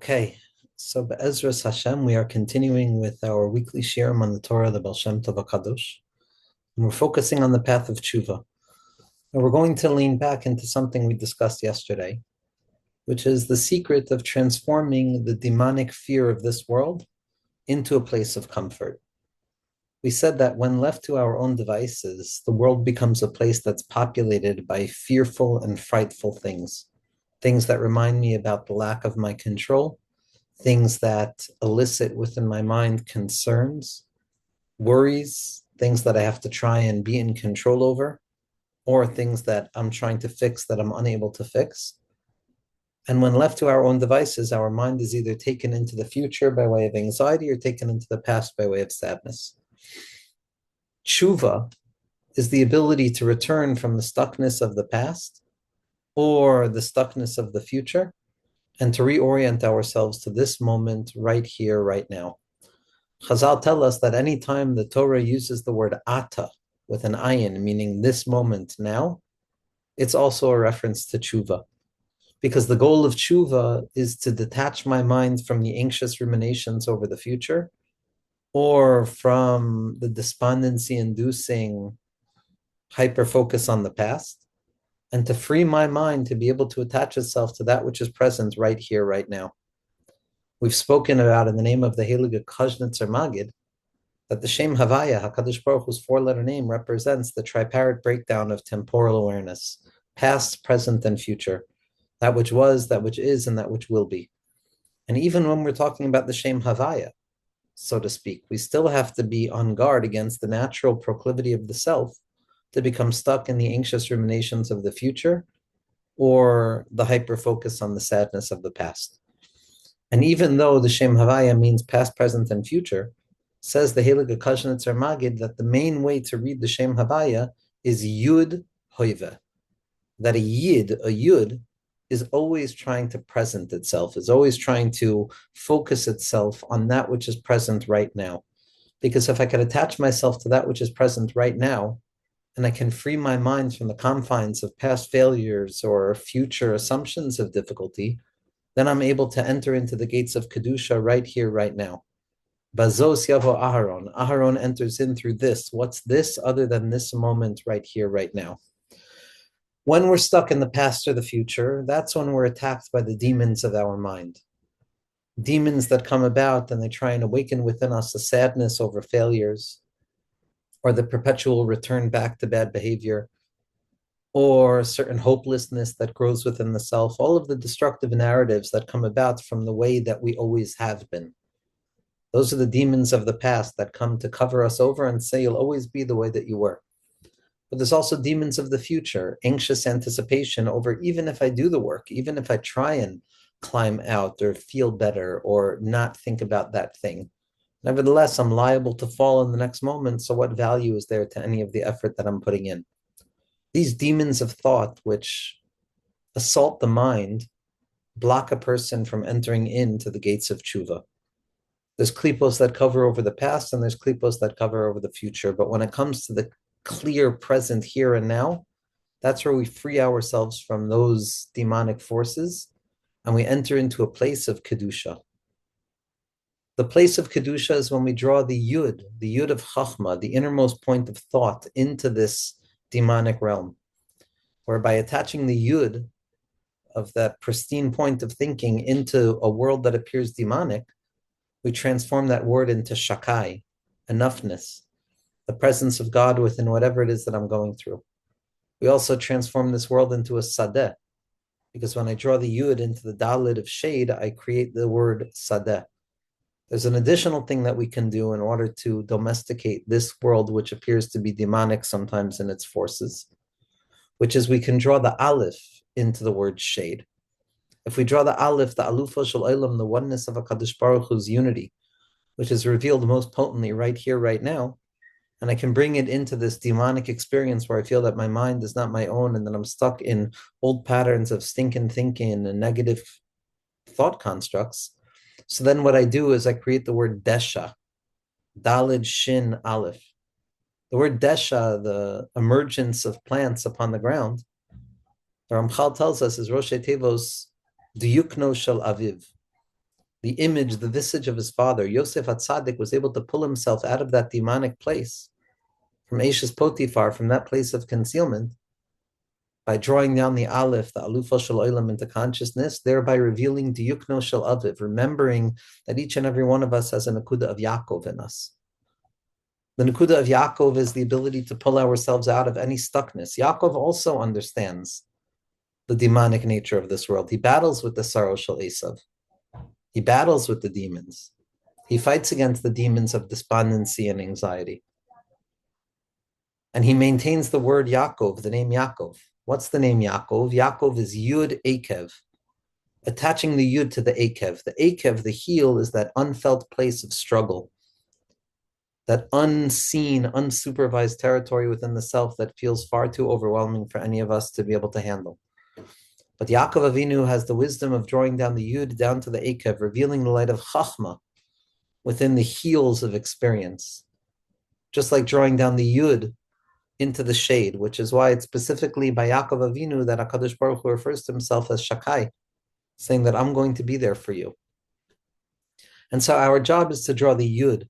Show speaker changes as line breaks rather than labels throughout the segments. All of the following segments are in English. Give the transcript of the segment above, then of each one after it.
Okay, so Be'ezras Hashem, we are continuing with our weekly shirim on the Torah, the Baal Shem Tov HaKadosh. And we're focusing on the path of Teshuvah. And we're going to lean back into something we discussed yesterday, which is the secret of transforming the demonic fear of this world into a place of comfort. We said that when left to our own devices, the world becomes a place that's populated by fearful and frightful things that remind me about the lack of my control, things that elicit within my mind concerns, worries, things that I have to try and be in control over, or things that I'm trying to fix that I'm unable to fix. And when left to our own devices, our mind is either taken into the future by way of anxiety or taken into the past by way of sadness. Teshuvah is the ability to return from the stuckness of the past or the stuckness of the future and to reorient ourselves to this moment right here, right now. Chazal tell us that anytime the Torah uses the word ata with an ayin, meaning this moment now, it's also a reference to tshuva. Because the goal of tshuva is to detach my mind from the anxious ruminations over the future or from the despondency-inducing hyper-focus on the past, and to free my mind to be able to attach itself to that which is present right here, right now. We've spoken about in the name of the Heilige Kajnitzer Magid that the Shem Havaya, HaKadosh Baruch Hu's four-letter name, represents the tripartite breakdown of temporal awareness, past, present, and future, that which was, that which is, and that which will be. And even when we're talking about the Shem Havaya, so to speak, we still have to be on guard against the natural proclivity of the self to become stuck in the anxious ruminations of the future or the hyper-focus on the sadness of the past. And even though the Shem Havaya means past, present, and future, says the Heilige Kajnitzer Magid that the main way to read the Shem Havaya is Yud Hoive, that a Yud, is always trying to present itself, is always trying to focus itself on that which is present right now. Because if I can attach myself to that which is present right now, and I can free my mind from the confines of past failures or future assumptions of difficulty, then I'm able to enter into the gates of Kedusha right here, right now. Bazos Yavo Aharon. Aharon enters in through this. What's this other than this moment right here, right now? When we're stuck in the past or the future, that's when we're attacked by the demons of our mind. Demons that come about and they try and awaken within us a sadness over failures, or the perpetual return back to bad behavior, or a certain hopelessness that grows within the self, all of the destructive narratives that come about from the way that we always have been. Those are the demons of the past that come to cover us over and say, you'll always be the way that you were. But there's also demons of the future, anxious anticipation over even if I do the work, even if I try and climb out or feel better or not think about that thing. Nevertheless, I'm liable to fall in the next moment, so what value is there to any of the effort that I'm putting in? These demons of thought, which assault the mind, block a person from entering into the gates of tshuva. There's klipos that cover over the past and there's klipos that cover over the future. But when it comes to the clear present here and now, that's where we free ourselves from those demonic forces and we enter into a place of Kedusha. The place of Kedusha is when we draw the Yud of Chochma, the innermost point of thought, into this demonic realm, whereby attaching the Yud of that pristine point of thinking into a world that appears demonic, we transform that word into shakai, enoughness, the presence of God within whatever it is that I'm going through. We also transform this world into a sadeh, because when I draw the Yud into the Dalit of shade, I create the word sadeh. There's an additional thing that we can do in order to domesticate this world, which appears to be demonic sometimes in its forces, which is we can draw the Aleph into the word shade. If we draw the Aleph, the Alufo Shel Olam, the oneness of HaKadosh Baruch Hu's unity, which is revealed most potently right here, right now, and I can bring it into this demonic experience where I feel that my mind is not my own and that I'm stuck in old patterns of stinking thinking and negative thought constructs. So then what I do is I create the word Desha, Dalid Shin Aleph. The word Desha, the emergence of plants upon the ground, the Ramchal tells us is Rosh Tevos Diyukno Shel Aviv. the image, the visage of his father, Yosef HaTzadik was able to pull himself out of that demonic place, from Eshes Potiphar, from that place of concealment, by drawing down the Aleph, the Alufa Shel Olam, into consciousness, thereby revealing Diyukno Shel Aviv, remembering that each and every one of us has a Nakuda of Yaakov in us. The Nakuda of Yaakov is the ability to pull ourselves out of any stuckness. Yaakov also understands the demonic nature of this world. He battles with the sorrow Shel Esav. He battles with the demons. He fights against the demons of despondency and anxiety. And he maintains the word Yaakov, the name Yaakov. What's the name Yaakov? Yaakov is Yud Akev, attaching the Yud to the Akev. The Akev, the heel, is that unfelt place of struggle, that unseen, unsupervised territory within the self that feels far too overwhelming for any of us to be able to handle. But Yaakov Avinu has the wisdom of drawing down the Yud down to the Akev, revealing the light of Chochma within the heels of experience. Just like drawing down the Yud into the shade, which is why it's specifically by Yaakov Avinu that HaKadosh Baruch Hu refers to himself as Shakai, saying that I'm going to be there for you. And so our job is to draw the Yud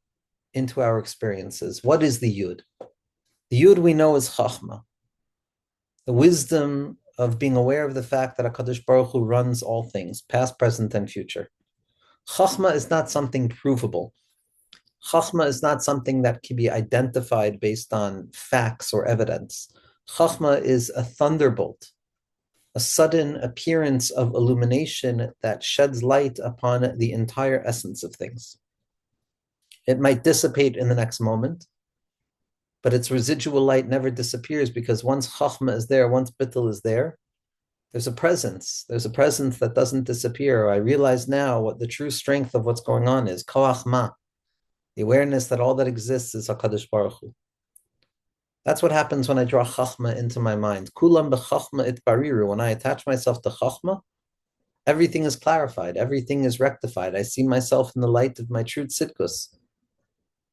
into our experiences. What is the Yud? The Yud we know is Chochma, the wisdom of being aware of the fact that HaKadosh Baruch Hu runs all things, past, present, and future. Chochma is not something provable. Chochma is not something that can be identified based on facts or evidence. Chochma is a thunderbolt, a sudden appearance of illumination that sheds light upon the entire essence of things. It might dissipate in the next moment, but its residual light never disappears, because once Chochma is there, once Bittul is there, there's a presence. There's a presence that doesn't disappear. I realize now what the true strength of what's going on is. Koach Ma, the awareness that all that exists is HaKadosh Baruch Hu. That's what happens when I draw Chochma into my mind. Kulam b'Chochma itbariru. When I attach myself to Chochma, everything is clarified. Everything is rectified. I see myself in the light of my true tzidkus.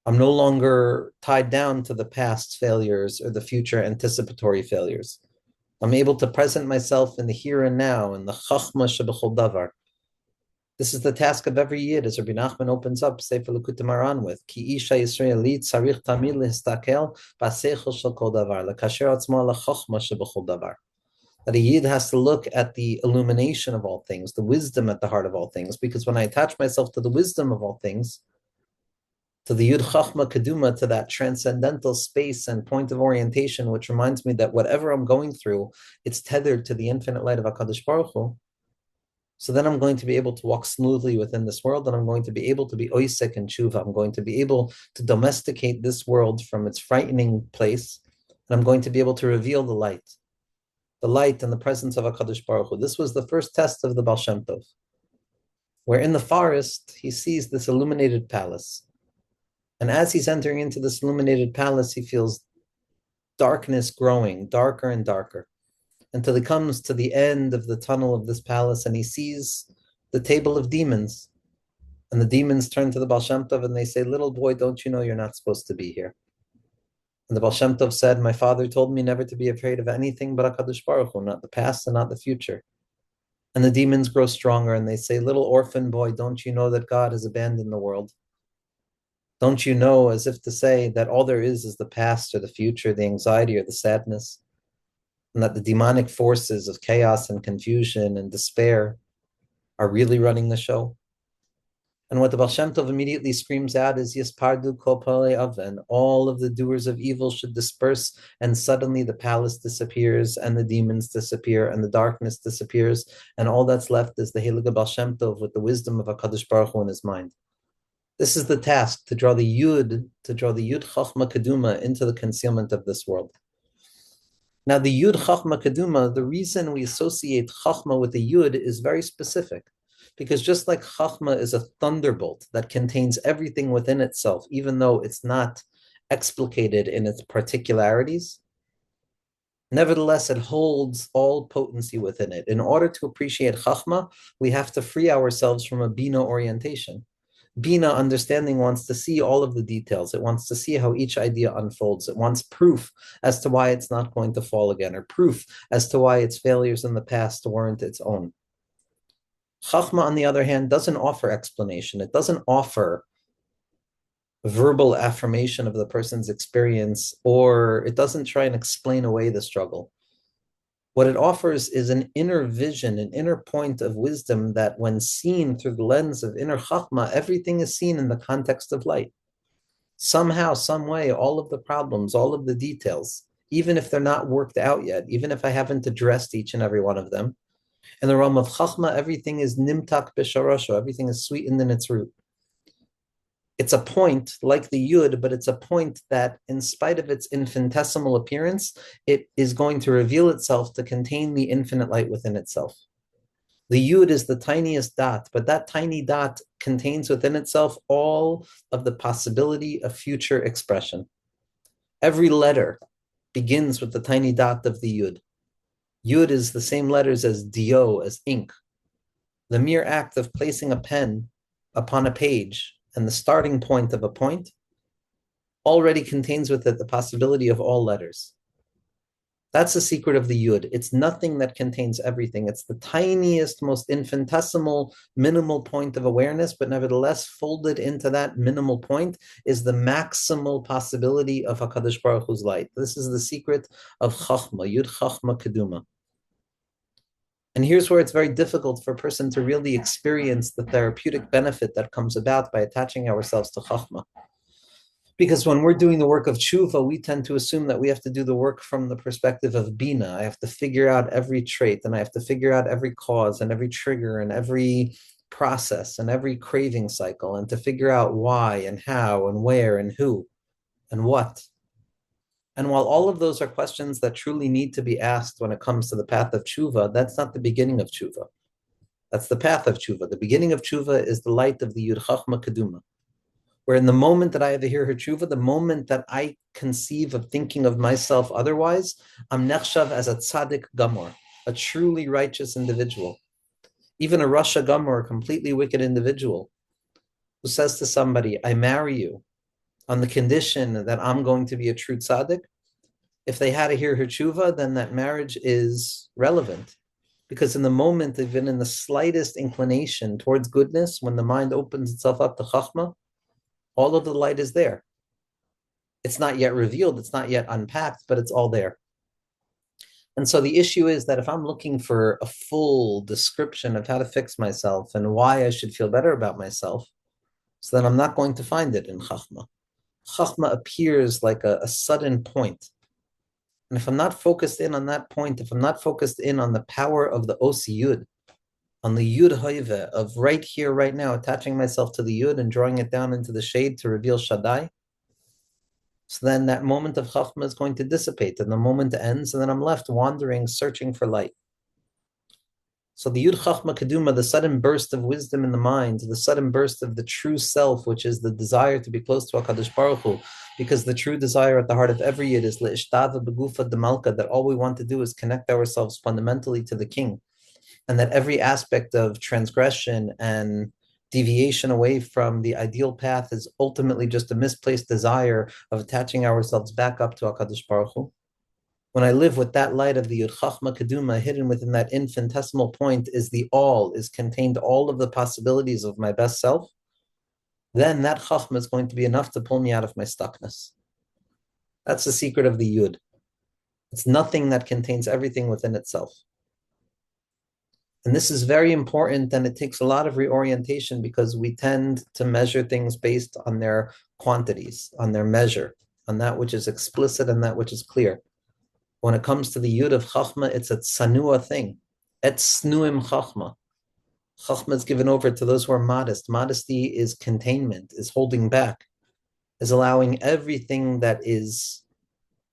I'm no longer tied down to the past failures or the future anticipatory failures. I'm able to present myself in the here and now, in the Chochma shebechol davar. This is the task of every Yid, as Rabbi Nachman opens up Sefer Likutei Moharan with, Ki isha Yisraeli tzarich tamid lehistakel b'aseichel shel kol davar, lekasher atzmo lechochma shebechol davar. That a Yid has to look at the illumination of all things, the wisdom at the heart of all things, because when I attach myself to the wisdom of all things, to the Yud Chochma Keduma, to that transcendental space and point of orientation, which reminds me that whatever I'm going through, it's tethered to the infinite light of HaKadosh Baruch Hu. So then I'm going to be able to walk smoothly within this world, and I'm going to be able to be oisek and tshuva. I'm going to be able to domesticate this world from its frightening place, and I'm going to be able to reveal the light and the presence of HaKadosh Baruch Hu. This was the first test of the Baal Shem Tov, where in the forest, he sees this illuminated palace. And as he's entering into this illuminated palace, he feels darkness growing, darker and darker, until he comes to the end of the tunnel of this palace, and he sees the table of demons. And the demons turn to the Baal Shem Tov and they say, little boy, don't you know you're not supposed to be here? And the Baal Shem Tov said, my father told me never to be afraid of anything but HaKadosh Baruch Hu, not the past and not the future. And the demons grow stronger and they say, little orphan boy, don't you know that God has abandoned the world? Don't you know, as if to say that all there is the past or the future, the anxiety or the sadness, and that the demonic forces of chaos and confusion and despair are really running the show? And what the Baal Shem Tov immediately screams out is, Yispardu kol palei aven, all of the doers of evil should disperse, and suddenly the palace disappears, and the demons disappear, and the darkness disappears, and all that's left is the Heilige Baal Shem Tov with the wisdom of HaKadosh Baruch Hu in his mind. This is the task, to draw the Yud Chochma Keduma into the concealment of this world. Now, the Yud Chochma Keduma, the reason we associate Chochma with the Yud is very specific, because just like Chochma is a thunderbolt that contains everything within itself, even though it's not explicated in its particularities, nevertheless, it holds all potency within it. In order to appreciate Chochma, we have to free ourselves from a Bina orientation. Bina, understanding, wants to see all of the details. It wants to see how each idea unfolds. It wants proof as to why it's not going to fall again, or proof as to why its failures in the past weren't its own. Chochma, on the other hand, doesn't offer explanation. It doesn't offer verbal affirmation of the person's experience, or it doesn't try and explain away the struggle. What it offers is an inner vision, an inner point of wisdom that when seen through the lens of inner Chochma, everything is seen in the context of light. Somehow, some way, all of the problems, all of the details, even if they're not worked out yet, even if I haven't addressed each and every one of them, in the realm of Chochma, everything is nimtak b'sharosho, everything is sweetened in its root. It's a point like the Yud, but it's a point that, in spite of its infinitesimal appearance, it is going to reveal itself to contain the infinite light within itself. The Yud is the tiniest dot, but that tiny dot contains within itself all of the possibility of future expression. Every letter begins with the tiny dot of the Yud. Yud is the same letters as dio, as ink. The mere act of placing a pen upon a page and the starting point of a point already contains with it the possibility of all letters. That's the secret of the Yud. It's nothing that contains everything. It's the tiniest, most infinitesimal, minimal point of awareness, but nevertheless, folded into that minimal point is the maximal possibility of HaKadosh Baruch Hu's light. This is the secret of Chochma, Yud Chochma Keduma. And here's where it's very difficult for a person to really experience the therapeutic benefit that comes about by attaching ourselves to Chochma. Because when we're doing the work of Teshuvah, we tend to assume that we have to do the work from the perspective of Bina. I have to figure out every trait, and I have to figure out every cause and every trigger and every process and every craving cycle, and to figure out why and how and where and who and what. And while all of those are questions that truly need to be asked when it comes to the path of Teshuvah, that's not the beginning of Teshuvah. That's the path of Teshuvah. The beginning of Teshuvah is the light of the Yud Chochma Keduma, where in the moment that I ever hear her Teshuvah, the moment that I conceive of thinking of myself otherwise, I'm nechshav as a tzaddik gamor, a truly righteous individual. Even a rasha gamor, a completely wicked individual, who says to somebody, I marry you on the condition that I'm going to be a true tzaddik, if they had to hear her Teshuvah, then that marriage is relevant. Because in the moment, even in the slightest inclination towards goodness, when the mind opens itself up to Chochma, all of the light is there. It's not yet revealed, it's not yet unpacked, but it's all there. And so the issue is that if I'm looking for a full description of how to fix myself and why I should feel better about myself, so then I'm not going to find it in Chochma. Chochma appears like a sudden point. And if I'm not focused in on that point, if I'm not focused in on the power of the Osi Yud, on the Yud Hoive of right here, right now, attaching myself to the Yud and drawing it down into the shade to reveal Shaddai, so then that moment of Chochma is going to dissipate and the moment ends, and then I'm left wandering, searching for light. So the Yud Chochma Keduma, the sudden burst of wisdom in the mind, the sudden burst of the true self, which is the desire to be close to HaKadosh Baruch Hu, because the true desire at the heart of every Yid is le'ishtava begufa demalka, that all we want to do is connect ourselves fundamentally to the King, and that every aspect of transgression and deviation away from the ideal path is ultimately just a misplaced desire of attaching ourselves back up to HaKadosh Baruch Hu. When I live with that light of the Yud Chochma Keduma, hidden within that infinitesimal point is the all, is contained all of the possibilities of my best self, then that Chochma is going to be enough to pull me out of my stuckness. That's the secret of the Yud. It's nothing that contains everything within itself. And this is very important, and it takes a lot of reorientation because we tend to measure things based on their quantities, on their measure, on that which is explicit and that which is clear. When it comes to the Yud of Chochma, it's a tsanua thing. Et snuim Chochma. Chochma is given over to those who are modest. Modesty is containment, is holding back, is allowing everything that is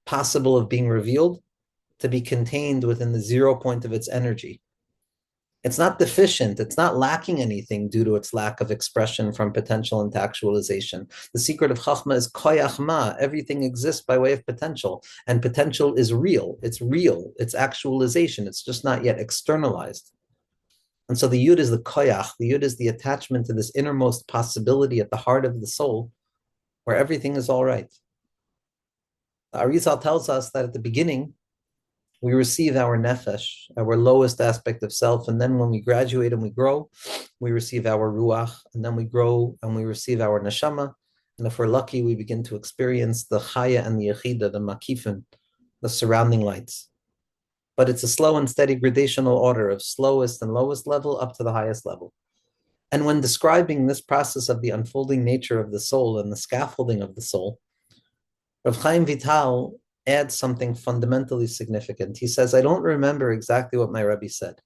possible of being revealed to be contained within the 0 point of its energy. It's not deficient. It's not lacking anything due to its lack of expression from potential into actualization. The secret of Chochma is koyach ma. Everything exists by way of potential, and potential is real. It's actualization. It's just not yet externalized. And so the Yud is the koyach. The Yud is the attachment to this innermost possibility at the heart of the soul, where everything is all right. The Arizal tells us that at the beginning, We receive our nefesh, our lowest aspect of self, and then when we graduate and we grow, we receive our ruach, and then we grow and we receive our neshama. And if we're lucky, we begin to experience the chaya and the yechida, the makifin, the surrounding lights. But it's a slow and steady gradational order of slowest and lowest level up to the highest level. And when describing this process of the unfolding nature of the soul and the scaffolding of the soul, Rav Chaim Vital adds something fundamentally significant. He says, I don't remember exactly what my Rebbe said.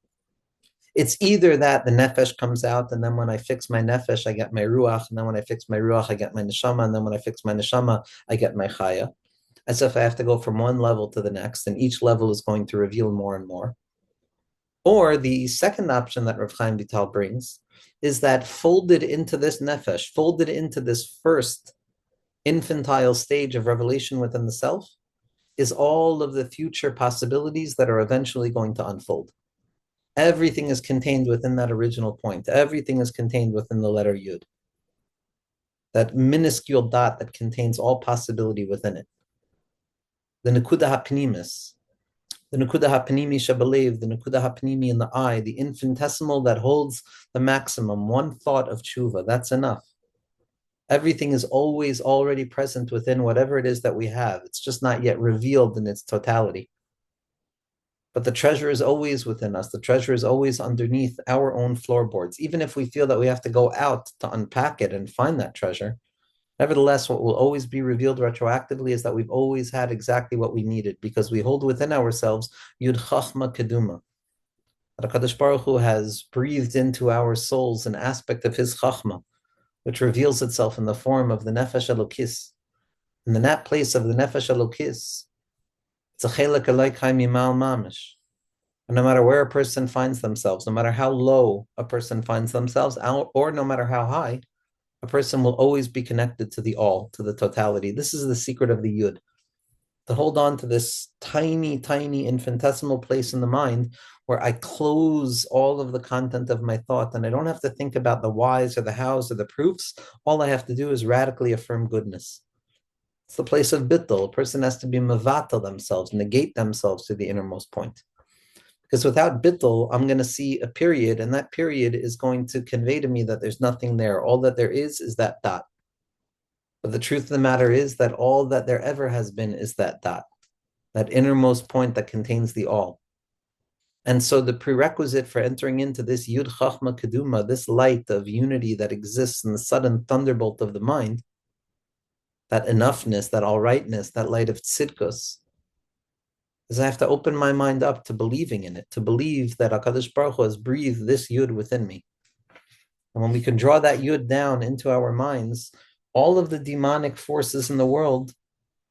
It's either that the nefesh comes out, and then when I fix my nefesh, I get my ruach, and then when I fix my ruach, I get my neshama, and then when I fix my neshama, I get my chaya. As if I have to go from one level to the next, and each level is going to reveal more and more. Or the second option that Rav Chaim Vital brings is that folded into this nefesh, folded into this first infantile stage of revelation within the self, is all of the future possibilities that are eventually going to unfold. Everything is contained within that original point. Everything is contained within the letter Yud. That minuscule dot that contains all possibility within it. The Nekuda HaPnimis, the Nekuda HaPnimi Shabalev, the Nekuda HaPnimi in the eye, the infinitesimal that holds the maximum, one thought of Teshuvah, that's enough. Everything is always already present within whatever it is that we have. It's just not yet revealed in its totality. But the treasure is always within us. The treasure is always underneath our own floorboards. Even if we feel that we have to go out to unpack it and find that treasure, nevertheless, what will always be revealed retroactively is that we've always had exactly what we needed, because we hold within ourselves Yud Chochma Keduma. That HaKadosh Baruch Hu has breathed into our souls an aspect of his Chochma, which reveals itself in the form of the Nefesh Elokis. And in that place of the Nefesh Elokis, it's a Chelek Eloi Chai Mimal Mamish. And no matter where a person finds themselves, no matter how low a person finds themselves, or no matter how high, a person will always be connected to the all, to the totality. This is the secret of the Yud. To hold on to this tiny, tiny, infinitesimal place in the mind where I close all of the content of my thought, and I don't have to think about the whys or the hows or the proofs. All I have to do is radically affirm goodness. It's the place of bittul. A person has to be mavatal themselves, negate themselves to the innermost point. Because without bittul, I'm going to see a period, and that period is going to convey to me that there's nothing there. All that there is that dot. But the truth of the matter is that all that there ever has been is that dot, that innermost point that contains the all. And so the prerequisite for entering into this Yud Chachma Keduma, this light of unity that exists in the sudden thunderbolt of the mind, that enoughness, that all-rightness, that light of tzidkus, is I have to open my mind up to believing in it, to believe that HaKadosh Baruch Hu has breathed this Yud within me. And when we can draw that Yud down into our minds, all of the demonic forces in the world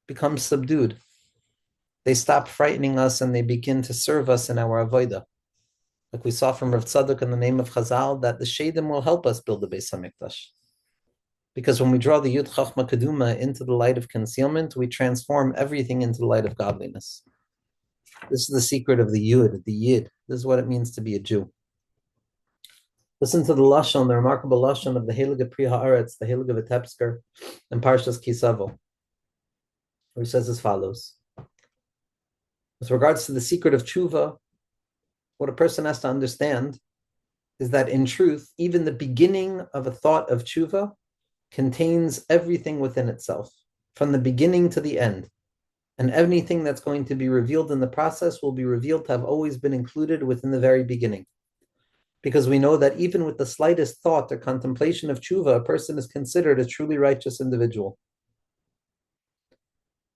become subdued. They stop frightening us and they begin to serve us in our avodah. Like we saw from Rav Tzadok in the name of Chazal, that the Shadim will help us build the Beis HaMikdash. Because when we draw the Yud Chachma Keduma into the light of concealment, we transform everything into the light of godliness. This is the secret of the Yud, the Yid. This is what it means to be a Jew. Listen to the Lashon, the remarkable Lashon of the Heilige Pri Haaretz, the Heilige Vitebsker, and Parshas Kisavo, where he says as follows. With regards to the secret of Teshuvah, what a person has to understand is that in truth, even the beginning of a thought of Teshuvah contains everything within itself, from the beginning to the end. And anything that's going to be revealed in the process will be revealed to have always been included within the very beginning. Because we know that even with the slightest thought or contemplation of Teshuvah, a person is considered a truly righteous individual.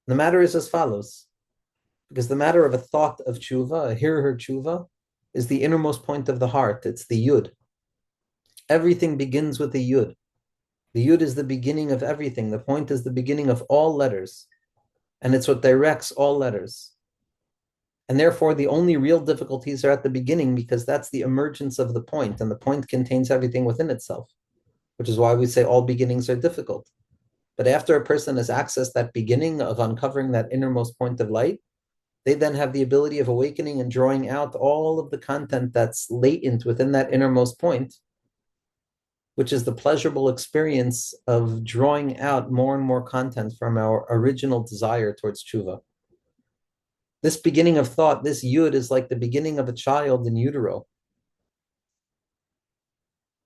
The matter is as follows. Because the matter of a thought of Teshuvah, a hearer Teshuvah, is the innermost point of the heart. It's the Yud. Everything begins with the Yud. The Yud is the beginning of everything. The point is the beginning of all letters. And it's what directs all letters. And therefore, the only real difficulties are at the beginning, because that's the emergence of the point, and the point contains everything within itself, which is why we say all beginnings are difficult. But after a person has accessed that beginning of uncovering that innermost point of light, they then have the ability of awakening and drawing out all of the content that's latent within that innermost point, which is the pleasurable experience of drawing out more and more content from our original desire towards Teshuvah. This beginning of thought, this yud, is like the beginning of a child in utero.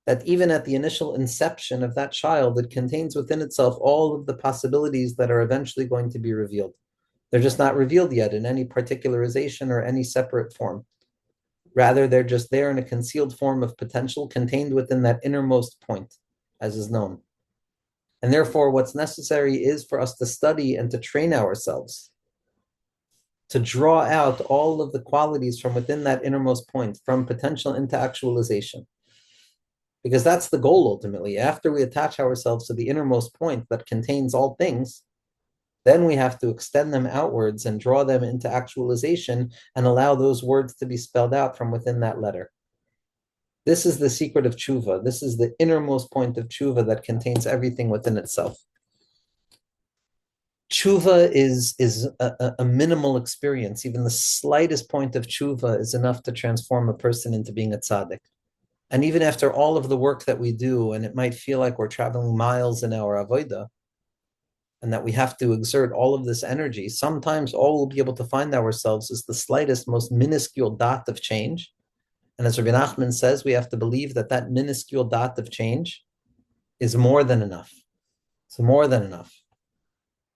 That even at the initial inception of that child, it contains within itself all of the possibilities that are eventually going to be revealed. They're just not revealed yet in any particularization or any separate form. Rather, they're just there in a concealed form of potential contained within that innermost point, as is known. And therefore, what's necessary is for us to study and to train ourselves to draw out all of the qualities from within that innermost point, from potential into actualization. Because that's the goal ultimately. After we attach ourselves to the innermost point that contains all things, then we have to extend them outwards and draw them into actualization and allow those words to be spelled out from within that letter. This is the secret of Teshuvah. This is the innermost point of Teshuvah that contains everything within itself. Teshuvah is a minimal experience. Even the slightest point of Teshuvah is enough to transform a person into being a tzaddik. And even after all of the work that we do, and it might feel like we're traveling miles in our avodah, and that we have to exert all of this energy, sometimes all we'll be able to find ourselves is the slightest, most minuscule dot of change. And as Rabbi Nachman says, we have to believe that that minuscule dot of change is more than enough. It's more than enough.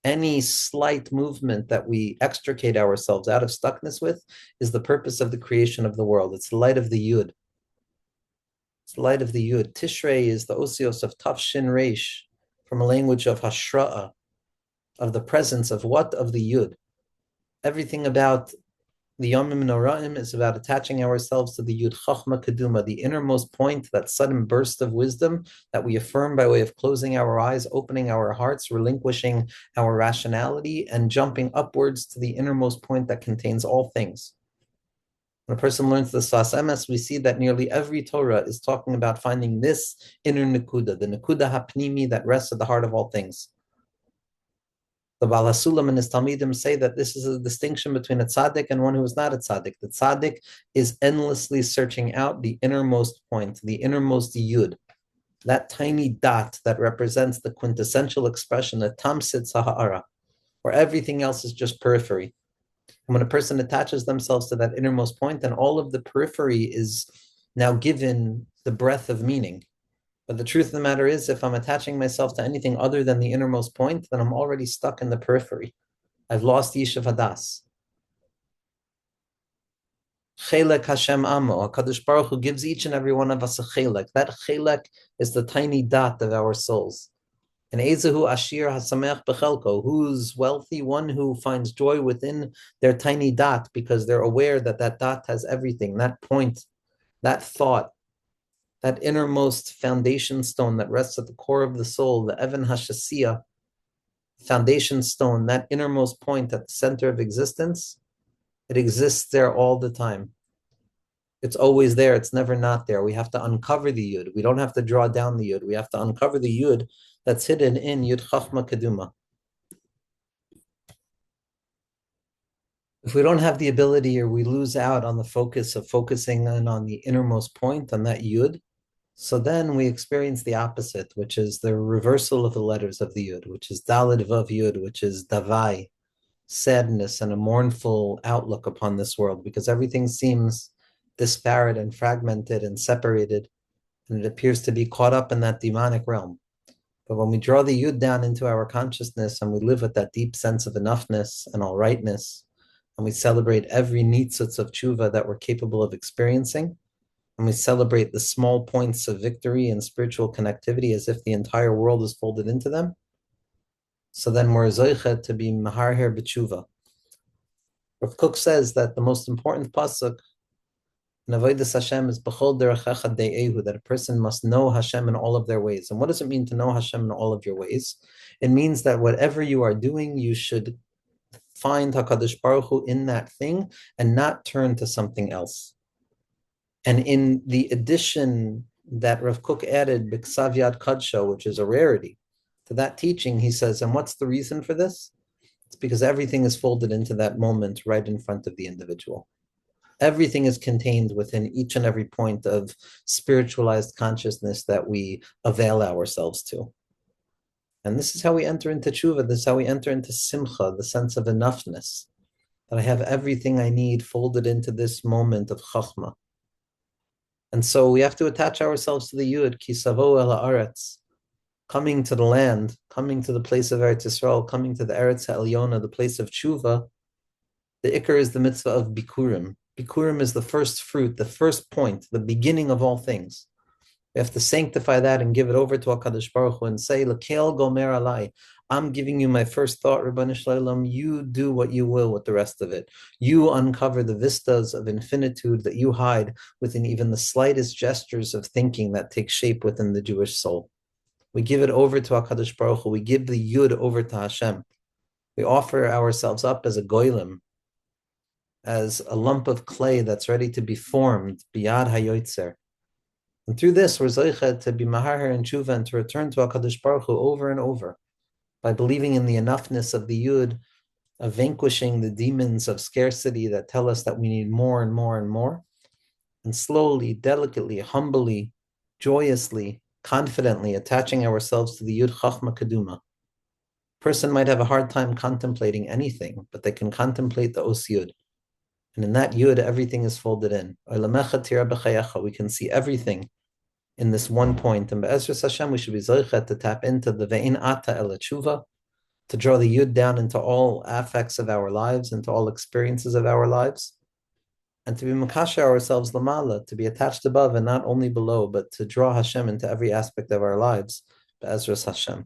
Any slight movement that we extricate ourselves out of stuckness with is the purpose of the creation of the world. It's the light of the Yud. It's the light of the Yud. Tishrei is the osios of Tav Shin Reish, from a language of Hashra'ah, of the presence of what? Of the Yud. Everything about the Yomim Noraim is about attaching ourselves to the Yud Chochma Keduma, the innermost point, that sudden burst of wisdom that we affirm by way of closing our eyes, opening our hearts, relinquishing our rationality, and jumping upwards to the innermost point that contains all things. When a person learns the Sas Emes, we see that nearly every Torah is talking about finding this inner Nekuda, the Nekuda Hapnimi that rests at the heart of all things. The Baal HaSulam and his Talmidim say that this is a distinction between a tzaddik and one who is not a tzaddik. The tzaddik is endlessly searching out the innermost point, the innermost yud, that tiny dot that represents the quintessential expression, the tamsit sahara, where everything else is just periphery. And when a person attaches themselves to that innermost point, then all of the periphery is now given the breadth of meaning. But the truth of the matter is, if I'm attaching myself to anything other than the innermost point, then I'm already stuck in the periphery. I've lost Yishuv Hadas. Chelek Hashem Amo. HaKadosh Baruch Hu gives each and every one of us a chelek. That chelek is the tiny dot of our souls. And Ezehu Ashir Hasamech Bechelko, who's wealthy, one who finds joy within their tiny dot because they're aware that that dot has everything, that point, that thought, that innermost foundation stone that rests at the core of the soul, the Evan Hashasiyah, foundation stone, that innermost point at the center of existence, it exists there all the time. It's always there. It's never not there. We have to uncover the Yud. We don't have to draw down the Yud. We have to uncover the Yud that's hidden in Yud Chochma Keduma. If we don't have the ability, or we lose out on the focus of focusing in on the innermost point, on that Yud, so then we experience the opposite, which is the reversal of the letters of the Yud, which is Daled Vav Yud, which is Davai, sadness and a mournful outlook upon this world, because everything seems disparate and fragmented and separated, and it appears to be caught up in that demonic realm. But when we draw the Yud down into our consciousness and we live with that deep sense of enoughness and all rightness, and we celebrate every nitzutz of tshuva that we're capable of experiencing, and we celebrate the small points of victory and spiritual connectivity as if the entire world is folded into them, so then we're zoichet to be maharher b'tshuva. Rav Kook says that the most important pasuk in Avodas Hashem is b'chol derechecha de'ehu, that a person must know Hashem in all of their ways. And what does it mean to know Hashem in all of your ways? It means that whatever you are doing, you should find HaKadosh Baruch Hu in that thing and not turn to something else. And in the addition that Rav Kook added, B'ksav Yad Kadsho, which is a rarity, to that teaching, he says, and what's the reason for this? It's because everything is folded into that moment right in front of the individual. Everything is contained within each and every point of spiritualized consciousness that we avail ourselves to. And this is how we enter into tshuva. This is how we enter into simcha, the sense of enoughness. that I have everything I need folded into this moment of Chochma. And so we have to attach ourselves to the Yud, Ki Savo El Haaretz, coming to the land, coming to the place of Eretz Yisrael, coming to the Eretz HaElyona, the place of Teshuvah. The Ikar is the mitzvah of Bikurim. Bikurim is the first fruit, the first point, the beginning of all things. We have to sanctify that and give it over to HaKadosh Baruch Hu and say, L'kel gomer alai. I'm giving you my first thought, Ribbon Shalom. You do what you will with the rest of it. You uncover the vistas of infinitude that you hide within even the slightest gestures of thinking that take shape within the Jewish soul. We give it over to HaKadosh Baruch Hu. We give the Yud over to Hashem. We offer ourselves up as a goyim, as a lump of clay that's ready to be formed, biyad hayoitzer. And through this, we're zeichet to be mahar and tshuva and to return to HaKadosh Baruch Hu over and over by believing in the enoughness of the Yud, of vanquishing the demons of scarcity that tell us that we need more and more and more, and slowly, delicately, humbly, joyously, confidently attaching ourselves to the Yud Chochma Keduma. Person might have a hard time contemplating anything, but they can contemplate the Os Yud. And in that Yud, everything is folded in. We can see everything in this one point. And Be'ezras Hashem, we should be zeichet to tap into the Ve'in Ata El Teshuvah, to draw the Yud down into all affects of our lives, into all experiences of our lives, and to be Makasha ourselves Lamala, to be attached above and not only below, but to draw Hashem into every aspect of our lives. Be'ezras Hashem.